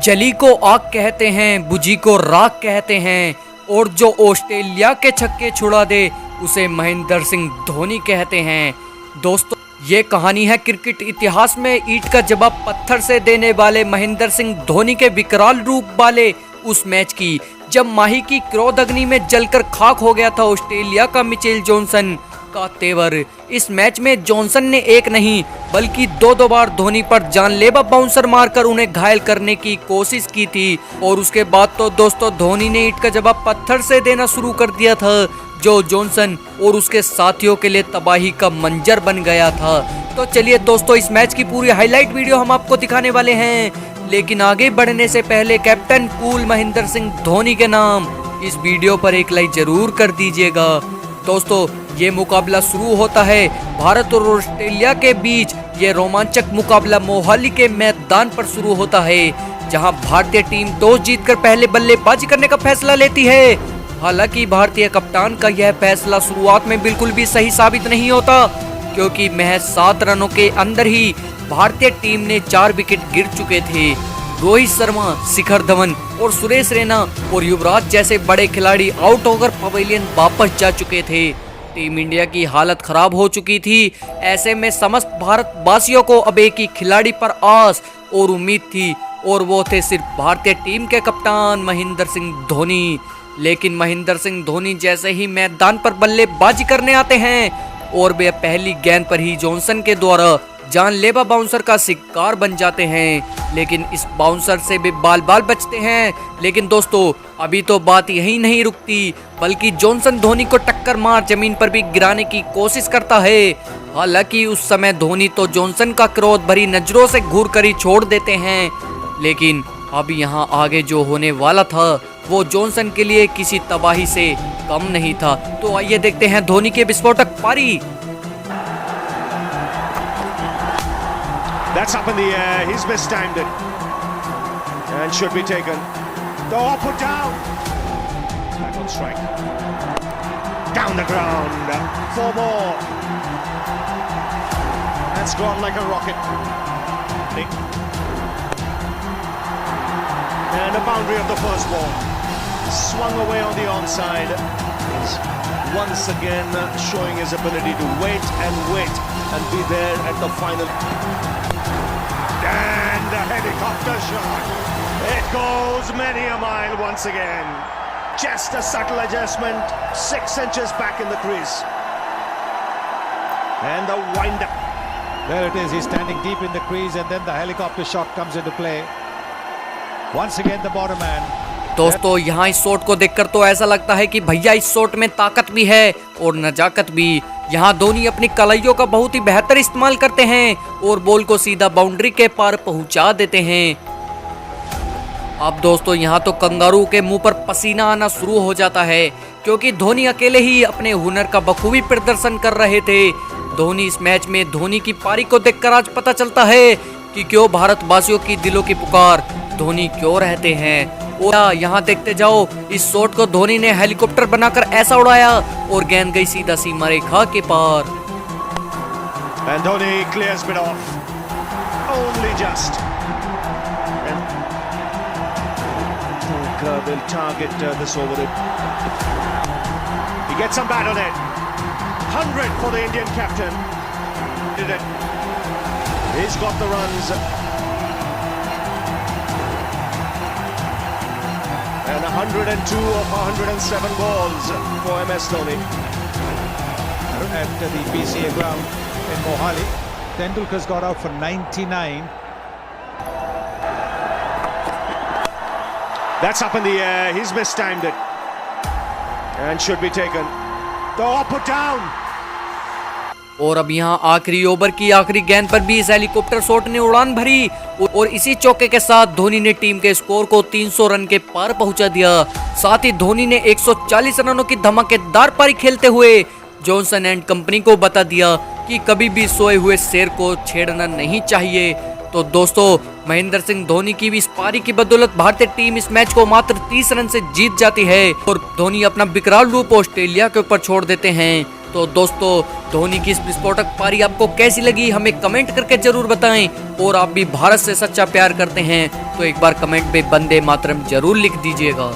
जली को आग कहते हैं, बुझी को राख कहते हैं, और जो ऑस्ट्रेलिया के छक्के छुड़ा दे उसे महेंद्र सिंह धोनी कहते हैं। दोस्तों, ये कहानी है क्रिकेट इतिहास में ईंट का जवाब पत्थर से देने वाले महेंद्र सिंह धोनी के विकराल रूप वाले उस मैच की, जब माही की क्रोध अग्नि में जलकर खाक हो गया था ऑस्ट्रेलिया का मिचेल जॉनसन का तेवर। इस मैच में जॉनसन ने एक नहीं बल्कि दो बार धोनी पर जानलेवा बाउंसर मारकर उन्हें घायल करने की कोशिश की थी, और उसके बाद तो दोस्तों धोनी ने ईंट का जवाब पत्थर से देना शुरू कर दिया था, जो जॉनसन और उसके साथियों के लिए तबाही का मंजर बन गया था। तो चलिए दोस्तों, इस मैच की पूरी हाईलाइट वीडियो हम आपको दिखाने वाले हैं, लेकिन आगे बढ़ने से पहले कैप्टन कूल महेंद्र सिंह धोनी के नाम इस वीडियो पर एक लाइक जरूर कर दीजिएगा। दोस्तों, ये मुकाबला शुरू होता है भारत और ऑस्ट्रेलिया के बीच। ये रोमांचक मुकाबला मोहाली के मैदान पर शुरू होता है, जहां भारतीय टीम टॉस जीतकर पहले बल्लेबाजी करने का फैसला लेती है। हालांकि भारतीय कप्तान का यह फैसला शुरुआत में बिल्कुल भी सही साबित नहीं होता, क्योंकि महज 7 रनों के अंदर ही भारतीय टीम ने 4 विकेट गिर चुके थे। रोहित शर्मा, शिखर धवन और सुरेश रैना और युवराज जैसे बड़े खिलाड़ी आउट होकर पवेलियन वापस जा चुके थे। टीम इंडिया की हालत खराब हो चुकी थी। ऐसे में समस्त भारतवासियों को अब एक ही खिलाड़ी पर आस और उम्मीद थी, और वो थे सिर्फ भारतीय टीम के कप्तान महेंद्र सिंह धोनी। लेकिन महेंद्र सिंह धोनी जैसे ही मैदान पर बल्लेबाजी करने आते हैं, और वे पहली गेंद पर ही जॉनसन के द्वारा जानलेवा बाउंसर का शिकार बन जाते हैं। लेकिन इस बाउंसर से भी बाल बाल बचते हैं। लेकिन दोस्तों, अभी तो बात यही नहीं रुकती, बल्कि जॉनसन धोनी को टक्कर मार जमीन पर भी गिराने की कोशिश करता है। हालांकि उस समय धोनी तो जॉनसन का क्रोध भरी नजरों से घूर कर ही छोड़ देते हैं। लेकिन अब यहाँ आगे जो होने वाला था वो जॉनसन के लिए किसी तबाही से कम नहीं था। तो आइए देखते हैं धोनी के विस्फोटक पारी। That's up in the air, he's mistimed it and should be taken. The put down. Tackle strike. Down the ground. 4 more. That's gone like a rocket. And a boundary of the first ball. Swung away on the onside. Once again showing his ability to wait and be there at the final. And the helicopter shot. It goes many a mile once again. Just a subtle adjustment, 6 inches back in the crease. And the wind up. There it is, he's standing deep in the crease, and then the helicopter shot comes into play. Once again the bottom man. दोस्तों, यहाँ इस shot को देखकर तो ऐसा लगता है कि भैया इस शॉट में ताकत भी है और नजाकत भी। यहाँ धोनी अपनी कलाइयों का बहुत ही बेहतर इस्तेमाल करते हैं और बॉल को सीधा बाउंड्री के पार पहुंचा देते हैं। अब दोस्तों, यहाँ तो कंगारू के मुंह पर पसीना आना शुरू हो जाता है, क्योंकि धोनी अकेले ही अपने हुनर का बखूबी प्रदर्शन कर रहे थे। धोनी इस मैच में धोनी की पारी को देखकर आज पता चलता है कि क्यों भारतवासियों की दिलों की पुकार धोनी क्यों रहते हैं। और यहाँ देखते जाओ, इस शॉट को धोनी ने हेलीकॉप्टर बनाकर ऐसा उड़ाया और गेंद गई सीधा सीमा रेखा के पार। And Dhoni clears it off. Only just. And will target this over it. He gets some bat on it. 100 for the Indian captain. Did it. He's got the runs. And 102 of 107 balls for MS Dhoni. At the PCA ground in Mohali, Tendulkar's got out for 99. That's up in the air, he's mistimed it and should be taken. The put down. और अब यहाँ आखिरी over की आखिरी गेंद पर भी इस हेलीकॉप्टर शॉट ने उड़ान भरी, और इसी चौके के साथ धोनी ने टीम के स्कोर को 300 रन के पार पहुंचा दिया। साथ ही धोनी ने 140 रनों की धमाकेदार पारी खेलते हुए जॉनसन एंड कंपनी को बता दिया कि कभी भी सोए हुए शेर को छेड़ना नहीं चाहिए। तो दोस्तों, महेंद्र सिंह धोनी की भी इस पारी की बदौलत भारतीय टीम इस मैच को मात्र 30 रन से जीत जाती है, और धोनी अपना विकराल रूप ऑस्ट्रेलिया के ऊपर छोड़ देते हैं। तो दोस्तों धोनी की इस विस्फोटक पारी आपको कैसी लगी हमें कमेंट करके जरूर बताएं। और आप भी भारत से सच्चा प्यार करते हैं तो एक बार कमेंट में वंदे मातरम जरूर लिख दीजिएगा।